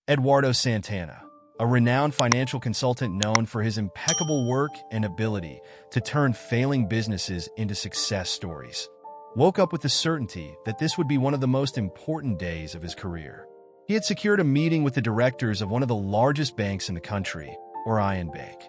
Eduardo Santana, a renowned financial consultant known for his impeccable work and ability to turn failing businesses into success stories, woke up with the certainty that this would be one of the most important days of his career. He had secured a meeting with the directors of one of the largest banks in the country, Orion Bank.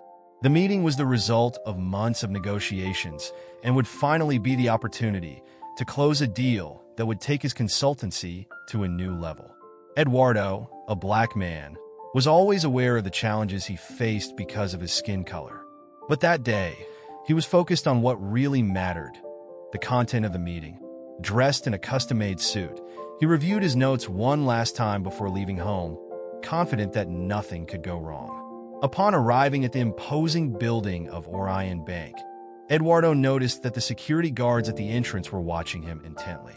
The meeting was the result of months of negotiations and would finally be the opportunity to close a deal that would take his consultancy to a new level. Eduardo, a black man, was always aware of the challenges he faced because of his skin color. But that day, he was focused on what really mattered, the content of the meeting. Dressed in a custom-made suit, he reviewed his notes one last time before leaving home, confident that nothing could go wrong. Upon arriving at the imposing building of Orion Bank, Eduardo noticed that the security guards at the entrance were watching him intently.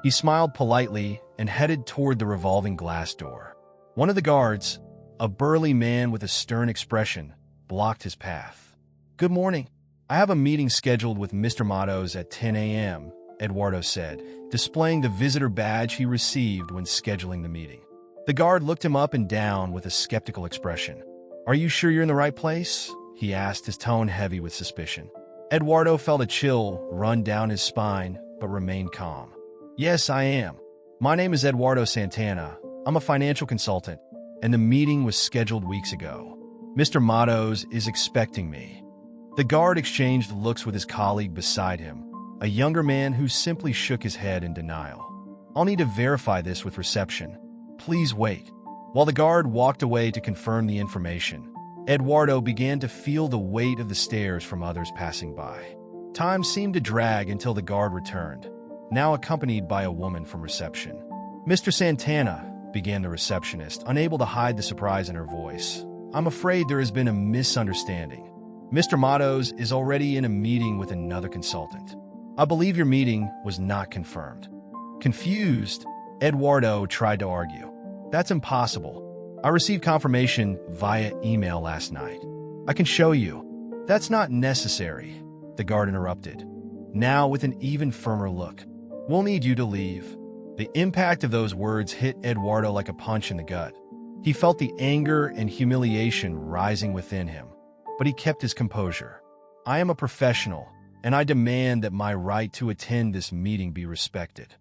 He smiled politely and headed toward the revolving glass door. One of the guards, a burly man with a stern expression, blocked his path. "Good morning. I have a meeting scheduled with Mr. Matos at 10 a.m., Eduardo said, displaying the visitor badge he received when scheduling the meeting. The guard looked him up and down with a skeptical expression. "Are you sure you're in the right place?" he asked, his tone heavy with suspicion. Eduardo felt a chill run down his spine, but remained calm. "Yes, I am. My name is Eduardo Santana. I'm a financial consultant, and the meeting was scheduled weeks ago. Mr. Matos is expecting me." The guard exchanged looks with his colleague beside him, a younger man who simply shook his head in denial. "I'll need to verify this with reception. Please wait." While the guard walked away to confirm the information, Eduardo began to feel the weight of the stares from others passing by. Time seemed to drag until the guard returned, now accompanied by a woman from reception. "Mr. Santana," began the receptionist, unable to hide the surprise in her voice, "I'm afraid there has been a misunderstanding. Mr. Matos is already in a meeting with another consultant. I believe your meeting was not confirmed." Confused, Eduardo tried to argue. "That's impossible. I received confirmation via email last night. I can show you." "That's not necessary," the guard interrupted, now with an even firmer look. "We'll need you to leave." The impact of those words hit Eduardo like a punch in the gut. He felt the anger and humiliation rising within him, but he kept his composure. "I am a professional, and I demand that my right to attend this meeting be respected.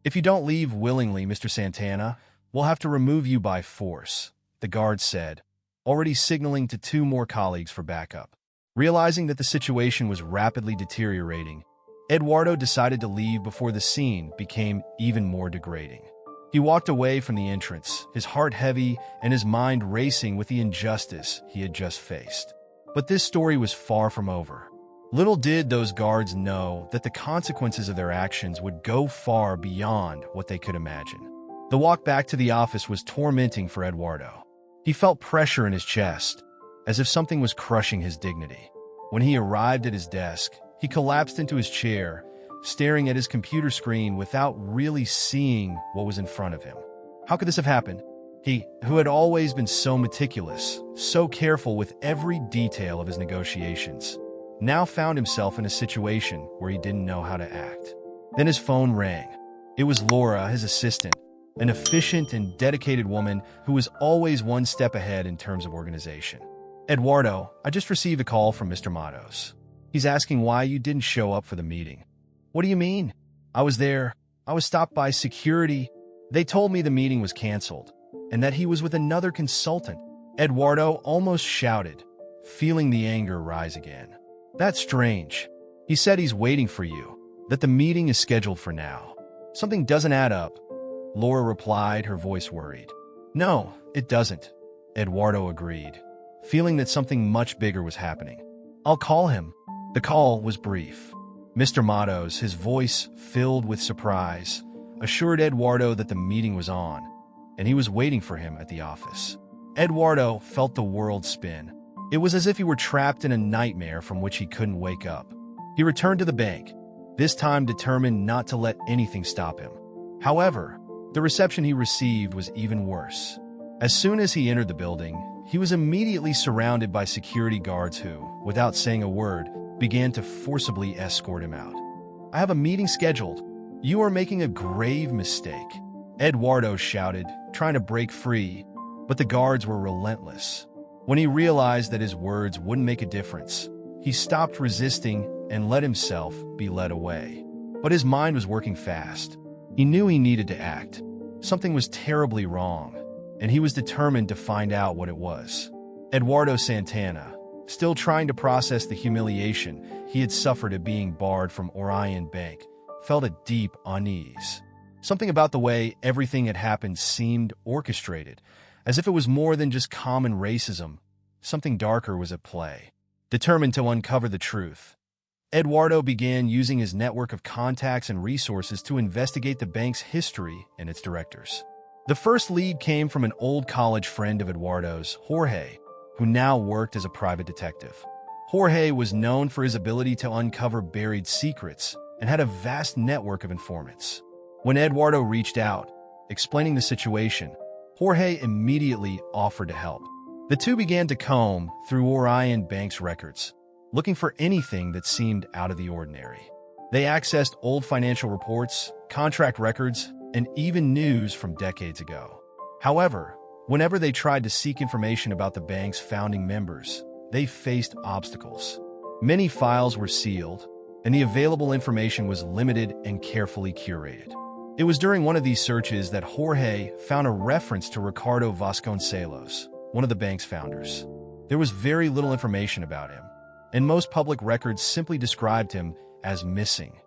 If you don't leave willingly, Mr. Santana, we'll have to remove you by force," the guard said, already signaling to two more colleagues for backup. Realizing that the situation was rapidly deteriorating, Eduardo decided to leave before the scene became even more degrading. He walked away from the entrance, his heart heavy and his mind racing with the injustice he had just faced. But this story was far from over. Little did those guards know that the consequences of their actions would go far beyond what they could imagine. The walk back to the office was tormenting for Eduardo. He felt pressure in his chest, as if something was crushing his dignity. When he arrived at his desk, he collapsed into his chair, staring at his computer screen without really seeing what was in front of him. How could this have happened? He, who had always been so meticulous, so careful with every detail of his negotiations, now found himself in a situation where he didn't know how to act. Then his phone rang. It was Laura, his assistant, an efficient and dedicated woman who was always one step ahead in terms of organization. "Eduardo, I just received a call from Mr. Matos. He's asking why you didn't show up for the meeting." "What do you mean?" "I was there. I was stopped by security. They told me the meeting was canceled and that he was with another consultant." Eduardo almost shouted, feeling the anger rise again. "That's strange. He said he's waiting for you, that the meeting is scheduled for now. Something doesn't add up." Laura replied, her voice worried. "No, it doesn't," Eduardo agreed, feeling that something much bigger was happening. "I'll call him." The call was brief. Mr. Matos, his voice filled with surprise, assured Eduardo that the meeting was on, and he was waiting for him at the office. Eduardo felt the world spin. It was as if he were trapped in a nightmare from which he couldn't wake up. He returned to the bank, this time determined not to let anything stop him. However, the reception he received was even worse. As soon as he entered the building, he was immediately surrounded by security guards who, without saying a word, began to forcibly escort him out. "I have a meeting scheduled. You are making a grave mistake," Eduardo shouted, trying to break free, But the guards were relentless. When he realized that his words wouldn't make a difference, he stopped resisting and let himself be led away. But his mind was working fast. He knew he needed to act. Something was terribly wrong, and he was determined to find out what it was. Eduardo Santana, still trying to process the humiliation he had suffered at being barred from Orion Bank, felt a deep unease. Something about the way everything had happened seemed orchestrated, as if it was more than just common racism. Something darker was at play. Determined to uncover the truth, Eduardo began using his network of contacts and resources to investigate the bank's history and its directors. The first lead came from an old college friend of Eduardo's, Jorge, who now worked as a private detective. Jorge was known for his ability to uncover buried secrets and had a vast network of informants. When Eduardo reached out, explaining the situation, Jorge immediately offered to help. The two began to comb through Orion Bank's records, looking for anything that seemed out of the ordinary. They accessed old financial reports, contract records, and even news from decades ago. However, whenever they tried to seek information about the bank's founding members, they faced obstacles. Many files were sealed, and the available information was limited and carefully curated. It was during one of these searches that Jorge found a reference to Ricardo Vasconcelos, one of the bank's founders. There was very little information about him, and most public records simply described him as missing.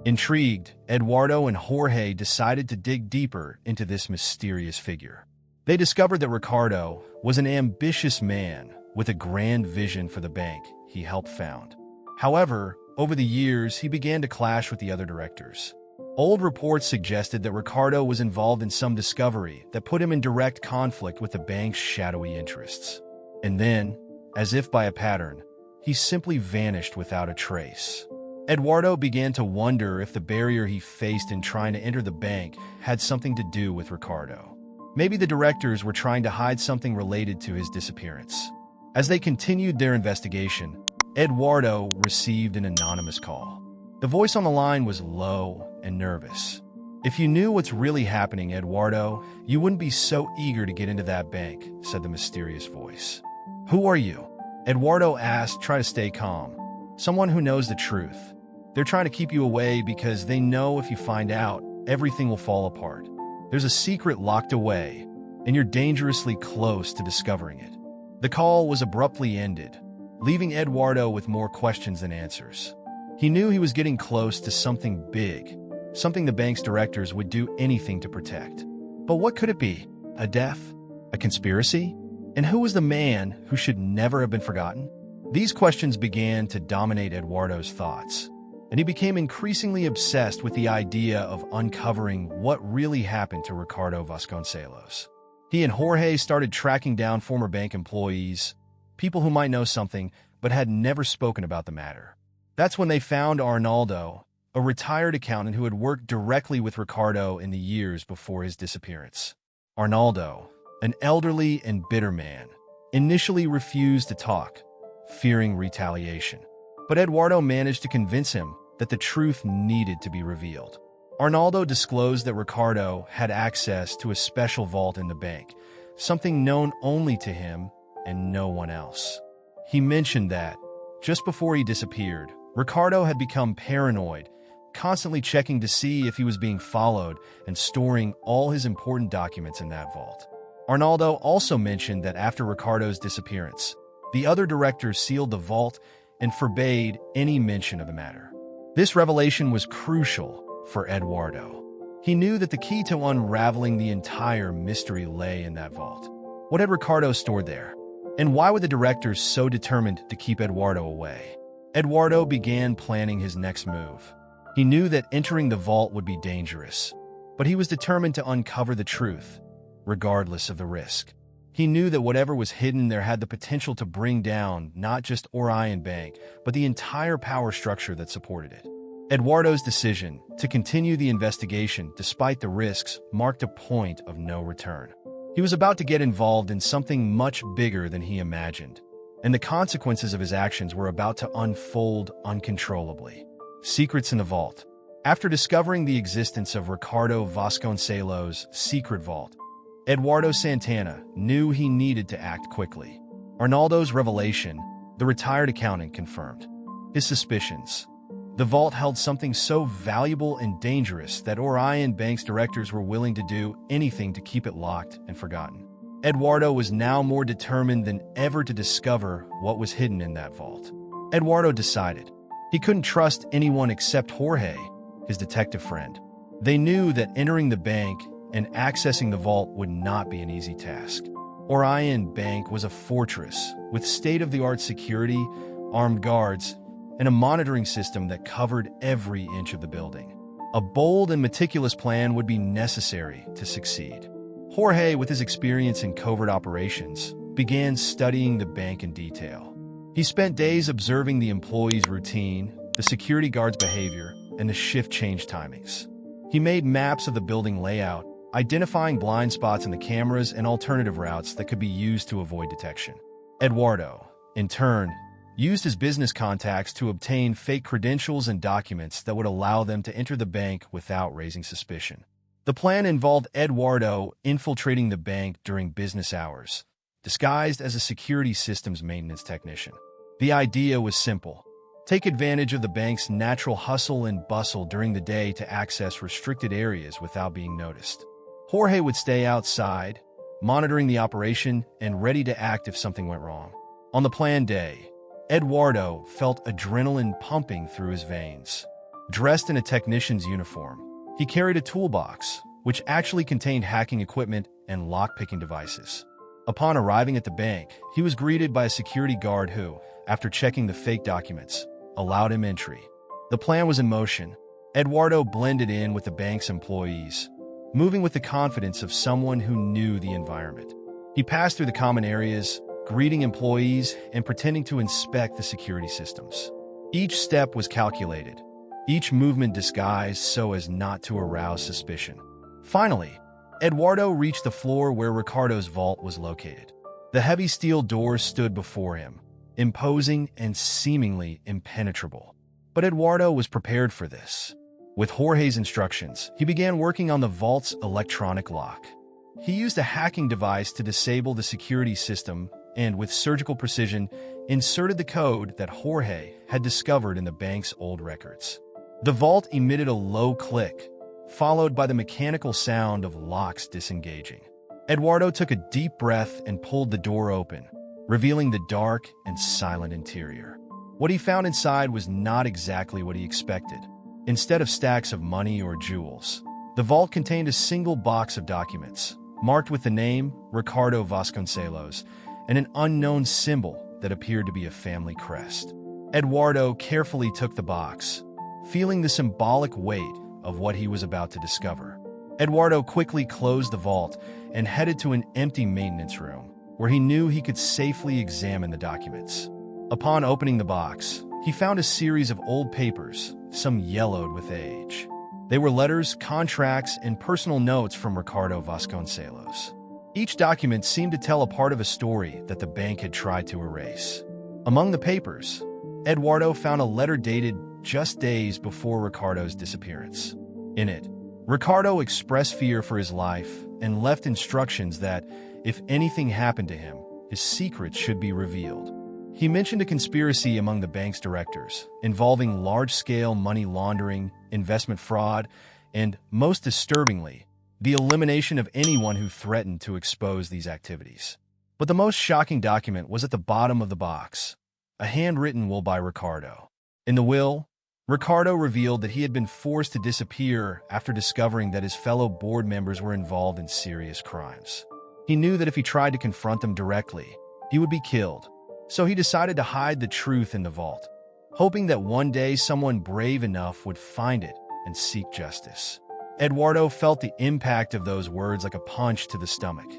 Intrigued, Eduardo and Jorge decided to dig deeper into this mysterious figure. They discovered that Ricardo was an ambitious man with a grand vision for the bank he helped found. However, over the years, he began to clash with the other directors. Old reports suggested that Ricardo was involved in some discovery that put him in direct conflict with the bank's shadowy interests. And then, as if by a pattern, he simply vanished without a trace. Eduardo began to wonder if the barrier he faced in trying to enter the bank had something to do with Ricardo. Maybe the directors were trying to hide something related to his disappearance. As they continued their investigation, Eduardo received an anonymous call. The voice on the line was low and nervous. "If you knew what's really happening, Eduardo, you wouldn't be so eager to get into that bank," said the mysterious voice. "Who are you?" Eduardo asked, trying to stay calm. "Someone who knows the truth. They're trying to keep you away because they know if you find out, everything will fall apart. There's a secret locked away, and you're dangerously close to discovering it." The call was abruptly ended, leaving Eduardo with more questions than answers. He knew he was getting close to something big, something the bank's directors would do anything to protect. But what could it be? A death? A conspiracy? And who was the man who should never have been forgotten? These questions began to dominate Eduardo's thoughts, and he became increasingly obsessed with the idea of uncovering what really happened to Ricardo Vasconcelos. He and Jorge started tracking down former bank employees, people who might know something but had never spoken about the matter. That's when they found Arnaldo, a retired accountant who had worked directly with Ricardo in the years before his disappearance. Arnaldo, an elderly and bitter man, initially refused to talk, fearing retaliation. But Eduardo managed to convince him that the truth needed to be revealed. Arnaldo disclosed that Ricardo had access to a special vault in the bank, something known only to him and no one else. He mentioned that, just before he disappeared, Ricardo had become paranoid, constantly checking to see if he was being followed and storing all his important documents in that vault. Arnaldo also mentioned that after Ricardo's disappearance, the other directors sealed the vault and forbade any mention of the matter. This revelation was crucial for Eduardo. He knew that the key to unraveling the entire mystery lay in that vault. What had Ricardo stored there? And why were the directors so determined to keep Eduardo away? Eduardo began planning his next move. He knew that entering the vault would be dangerous, but he was determined to uncover the truth, regardless of the risk. He knew that whatever was hidden there had the potential to bring down not just Orion Bank, but the entire power structure that supported it. Eduardo's decision to continue the investigation despite the risks marked a point of no return. He was about to get involved in something much bigger than he imagined, and the consequences of his actions were about to unfold uncontrollably. Secrets in the vault. After discovering the existence of Ricardo Vasconcelos' secret vault, Eduardo Santana knew he needed to act quickly. Arnaldo's revelation, the retired accountant, confirmed his suspicions. The vault held something so valuable and dangerous that Orion Bank's directors were willing to do anything to keep it locked and forgotten. Eduardo was now more determined than ever to discover what was hidden in that vault. Eduardo decided he couldn't trust anyone except Jorge, his detective friend. They knew that entering the bank and accessing the vault would not be an easy task. Orion Bank was a fortress with state-of-the-art security, armed guards, and a monitoring system that covered every inch of the building. A bold and meticulous plan would be necessary to succeed. Jorge, with his experience in covert operations, began studying the bank in detail. He spent days observing the employees' routine, the security guards' behavior, and the shift change timings. He made maps of the building layout, identifying blind spots in the cameras and alternative routes that could be used to avoid detection. Eduardo, in turn, used his business contacts to obtain fake credentials and documents that would allow them to enter the bank without raising suspicion. The plan involved Eduardo infiltrating the bank during business hours, disguised as a security systems maintenance technician. The idea was simple: take advantage of the bank's natural hustle and bustle during the day to access restricted areas without being noticed. Jorge would stay outside, monitoring the operation and ready to act if something went wrong. On the planned day, Eduardo felt adrenaline pumping through his veins. Dressed in a technician's uniform, he carried a toolbox, which actually contained hacking equipment and lock-picking devices. Upon arriving at the bank, he was greeted by a security guard who, after checking the fake documents, allowed him entry. The plan was in motion. Eduardo blended in with the bank's employees, moving with the confidence of someone who knew the environment. He passed through the common areas, greeting employees and pretending to inspect the security systems. Each step was calculated, each movement disguised so as not to arouse suspicion. Finally, Eduardo reached the floor where Ricardo's vault was located. The heavy steel doors stood before him, imposing and seemingly impenetrable. But Eduardo was prepared for this. With Jorge's instructions, he began working on the vault's electronic lock. He used a hacking device to disable the security system and, with surgical precision, inserted the code that Jorge had discovered in the bank's old records. The vault emitted a low click, followed by the mechanical sound of locks disengaging. Eduardo took a deep breath and pulled the door open, revealing the dark and silent interior. What he found inside was not exactly what he expected. Instead of stacks of money or jewels, the vault contained a single box of documents, marked with the name Ricardo Vasconcelos and an unknown symbol that appeared to be a family crest. Eduardo carefully took the box, feeling the symbolic weight of what he was about to discover. Eduardo quickly closed the vault and headed to an empty maintenance room, where he knew he could safely examine the documents. Upon opening the box, he found a series of old papers, some yellowed with age. They were letters, contracts, and personal notes from Ricardo Vasconcelos. Each document seemed to tell a part of a story that the bank had tried to erase. Among the papers, Eduardo found a letter dated just days before Ricardo's disappearance. In it, Ricardo expressed fear for his life and left instructions that, if anything happened to him, his secrets should be revealed. He mentioned a conspiracy among the bank's directors, involving large-scale money laundering, investment fraud, and, most disturbingly, the elimination of anyone who threatened to expose these activities. But the most shocking document was at the bottom of the box, a handwritten will by Ricardo. In the will, Ricardo revealed that he had been forced to disappear after discovering that his fellow board members were involved in serious crimes. He knew that if he tried to confront them directly, he would be killed, so he decided to hide the truth in the vault, hoping that one day someone brave enough would find it and seek justice. Eduardo felt the impact of those words like a punch to the stomach.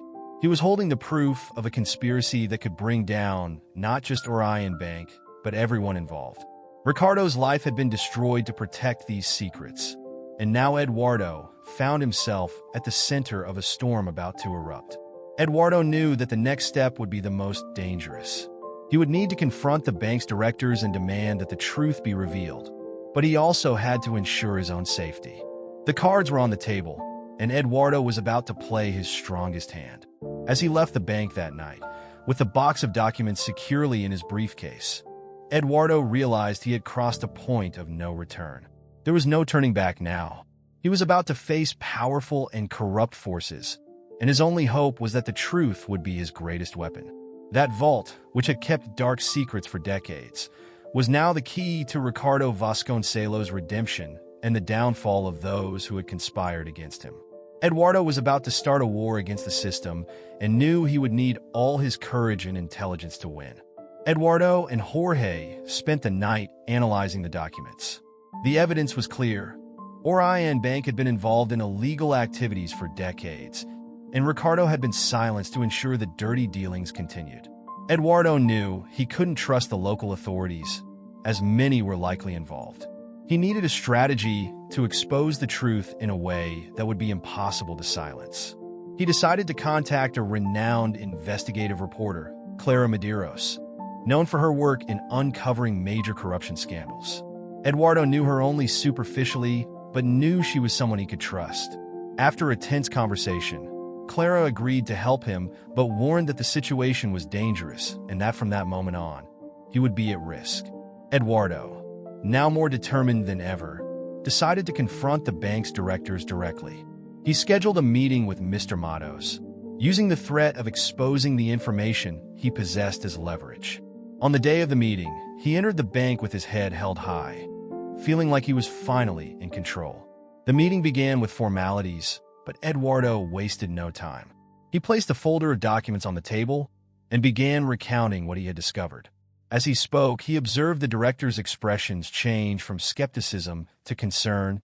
He was holding the proof of a conspiracy that could bring down not just Orion Bank, but everyone involved. Ricardo's life had been destroyed to protect these secrets, and now Eduardo found himself at the center of a storm about to erupt. Eduardo knew that the next step would be the most dangerous. He would need to confront the bank's directors and demand that the truth be revealed, but he also had to ensure his own safety. The cards were on the table, and Eduardo was about to play his strongest hand. As he left the bank that night, with the box of documents securely in his briefcase, Eduardo realized he had crossed a point of no return. There was no turning back now. He was about to face powerful and corrupt forces, and his only hope was that the truth would be his greatest weapon. That vault, which had kept dark secrets for decades, was now the key to Ricardo Vasconcelos' redemption and the downfall of those who had conspired against him. Eduardo was about to start a war against the system and knew he would need all his courage and intelligence to win. Eduardo and Jorge spent the night analyzing the documents. The evidence was clear. Orion Bank had been involved in illegal activities for decades, and Ricardo had been silenced to ensure the dirty dealings continued. Eduardo knew he couldn't trust the local authorities, as many were likely involved. He needed a strategy to expose the truth in a way that would be impossible to silence. He decided to contact a renowned investigative reporter, Clara Medeiros, known for her work in uncovering major corruption scandals. Eduardo knew her only superficially, but knew she was someone he could trust. After a tense conversation, Clara agreed to help him, but warned that the situation was dangerous and that from that moment on, he would be at risk. Eduardo, now more determined than ever, decided to confront the bank's directors directly. He scheduled a meeting with Mr. Matos, using the threat of exposing the information he possessed as leverage. On the day of the meeting, he entered the bank with his head held high, feeling like he was finally in control. The meeting began with formalities, but Eduardo wasted no time. He placed a folder of documents on the table and began recounting what he had discovered. As he spoke, he observed the director's expressions change from skepticism to concern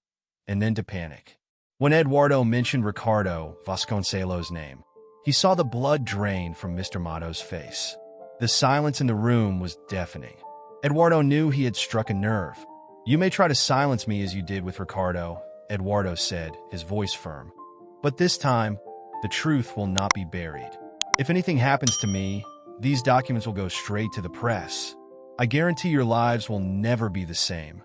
and then to panic. When Eduardo mentioned Ricardo Vasconcelos' name, he saw the blood drain from Mr. Matos' face. The silence in the room was deafening. Eduardo knew he had struck a nerve. "You may try to silence me as you did with Ricardo," Eduardo said, his voice firm. "But this time, the truth will not be buried. If anything happens to me, these documents will go straight to the press. I guarantee your lives will never be the same."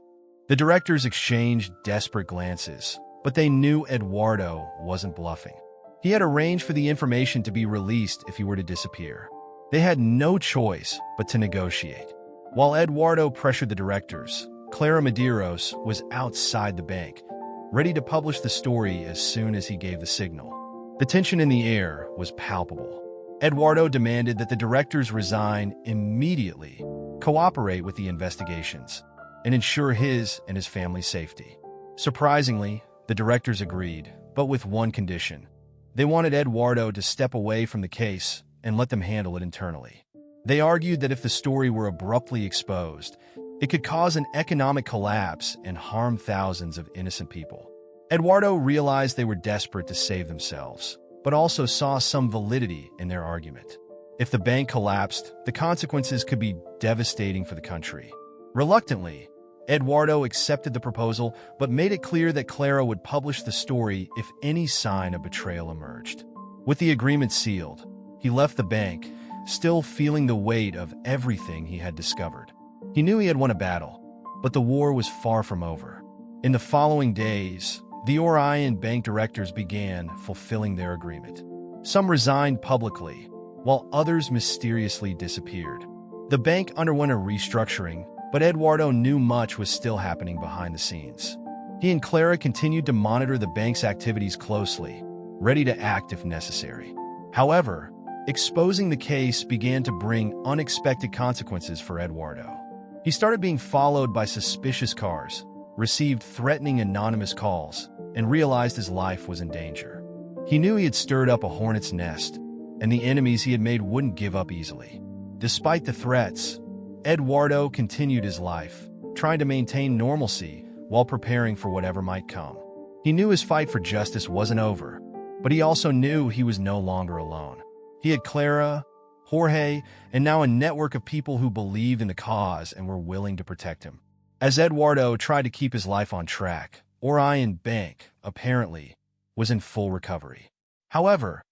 The directors exchanged desperate glances, but they knew Eduardo wasn't bluffing. He had arranged for the information to be released if he were to disappear. They had no choice but to negotiate. While Eduardo pressured the directors, Clara Medeiros was outside the bank, ready to publish the story as soon as he gave the signal. The tension in the air was palpable. Eduardo demanded that the directors resign immediately, cooperate with the investigations, and ensure his and his family's safety. Surprisingly, the directors agreed, but with one condition. They wanted Eduardo to step away from the case and let them handle it internally. They argued that if the story were abruptly exposed, it could cause an economic collapse and harm thousands of innocent people. Eduardo realized they were desperate to save themselves, but also saw some validity in their argument. If the bank collapsed, the consequences could be devastating for the country. Reluctantly, Eduardo accepted the proposal, but made it clear that Clara would publish the story if any sign of betrayal emerged. With the agreement sealed, he left the bank, still feeling the weight of everything he had discovered. He knew he had won a battle, but the war was far from over. In the following days, the Orion Bank directors began fulfilling their agreement. Some resigned publicly, while others mysteriously disappeared. The bank underwent a restructuring, but Eduardo knew much was still happening behind the scenes. He and Clara continued to monitor the bank's activities closely, ready to act if necessary. However, exposing the case began to bring unexpected consequences for Eduardo. He started being followed by suspicious cars, received threatening anonymous calls, and realized his life was in danger. He knew he had stirred up a hornet's nest, and the enemies he had made wouldn't give up easily. Despite the threats, Eduardo continued his life, trying to maintain normalcy while preparing for whatever might come. He knew his fight for justice wasn't over, but he also knew he was no longer alone. He had Clara, Jorge, and now a network of people who believed in the cause and were willing to protect him. As Eduardo tried to keep his life on track, Orion Bank, apparently, was in full recovery. However,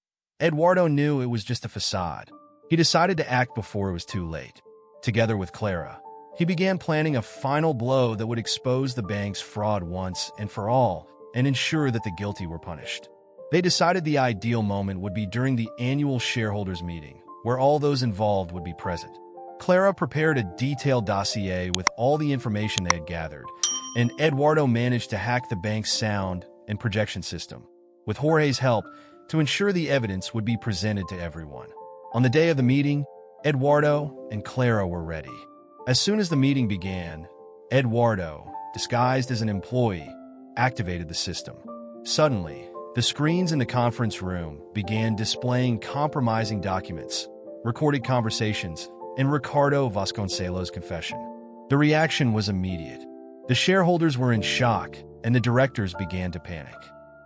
Eduardo knew it was just a facade. He decided to act before it was too late. Together with Clara, he began planning a final blow that would expose the bank's fraud once and for all and ensure that the guilty were punished. They decided the ideal moment would be during the annual shareholders meeting, where all those involved would be present. Clara prepared a detailed dossier with all the information they had gathered, and Eduardo managed to hack the bank's sound and projection system, with Jorge's help, to ensure the evidence would be presented to everyone. On the day of the meeting, Eduardo and Clara were ready. As soon as the meeting began, Eduardo, disguised as an employee, activated the system. Suddenly, the screens in the conference room began displaying compromising documents, recorded conversations, and Ricardo Vasconcelos' confession. The reaction was immediate. The shareholders were in shock, and the directors began to panic.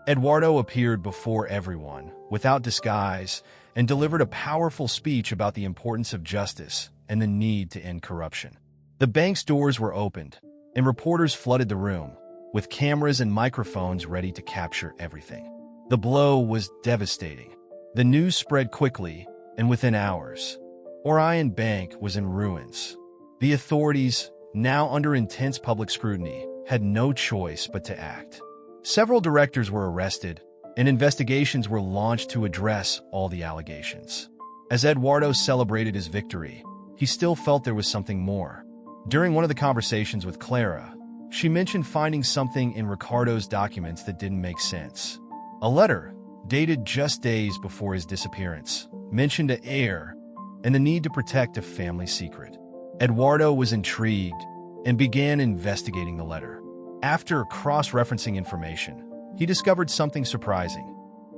Eduardo appeared before everyone, without disguise, and delivered a powerful speech about the importance of justice and the need to end corruption. The bank's doors were opened, and reporters flooded the room, with cameras and microphones ready to capture everything. The blow was devastating. The news spread quickly, and within hours, Orion Bank was in ruins. The authorities, now under intense public scrutiny, had no choice but to act. Several directors were arrested, and investigations were launched to address all the allegations. As Eduardo celebrated his victory, he still felt there was something more. During one of the conversations with Clara, she mentioned finding something in Ricardo's documents that didn't make sense. A letter, dated just days before his disappearance, mentioned an heir and the need to protect a family secret. Eduardo was intrigued and began investigating the letter. After cross-referencing information, he discovered something surprising.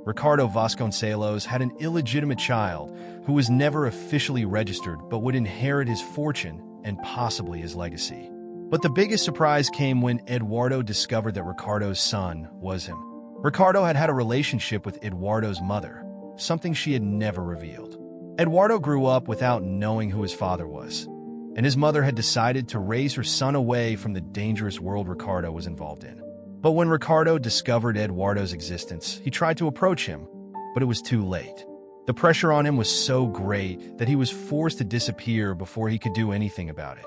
Ricardo Vasconcelos had an illegitimate child who was never officially registered but would inherit his fortune and possibly his legacy. But the biggest surprise came when Eduardo discovered that Ricardo's son was him. Ricardo had had a relationship with Eduardo's mother, something she had never revealed. Eduardo grew up without knowing who his father was, and his mother had decided to raise her son away from the dangerous world Ricardo was involved in. But when Ricardo discovered Eduardo's existence, he tried to approach him, but it was too late. The pressure on him was so great that he was forced to disappear before he could do anything about it.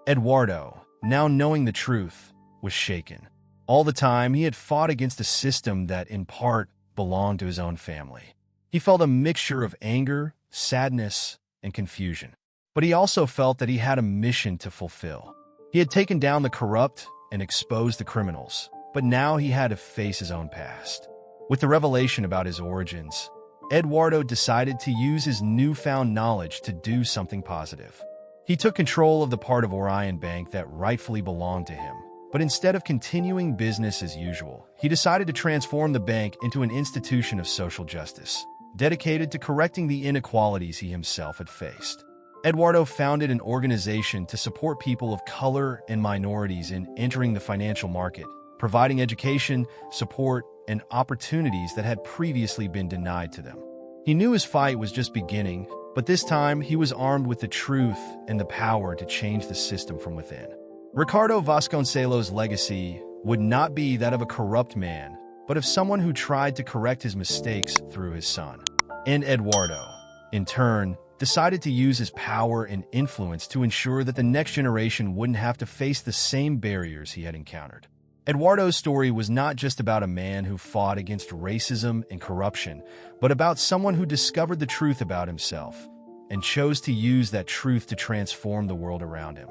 Eduardo, now knowing the truth, was shaken. All the time, he had fought against a system that, in part, belonged to his own family. He felt a mixture of anger, sadness, and confusion. But he also felt that he had a mission to fulfill. He had taken down the corrupt and exposed the criminals, but now he had to face his own past. With the revelation about his origins, Eduardo decided to use his newfound knowledge to do something positive. He took control of the part of Orion Bank that rightfully belonged to him, but instead of continuing business as usual, he decided to transform the bank into an institution of social justice, dedicated to correcting the inequalities he himself had faced. Eduardo founded an organization to support people of color and minorities in entering the financial market, providing education, support, and opportunities that had previously been denied to them. He knew his fight was just beginning, but this time he was armed with the truth and the power to change the system from within. Ricardo Vasconcelos' legacy would not be that of a corrupt man, but of someone who tried to correct his mistakes through his son. And Eduardo, in turn, decided to use his power and influence to ensure that the next generation wouldn't have to face the same barriers he had encountered. Eduardo's story was not just about a man who fought against racism and corruption, but about someone who discovered the truth about himself and chose to use that truth to transform the world around him.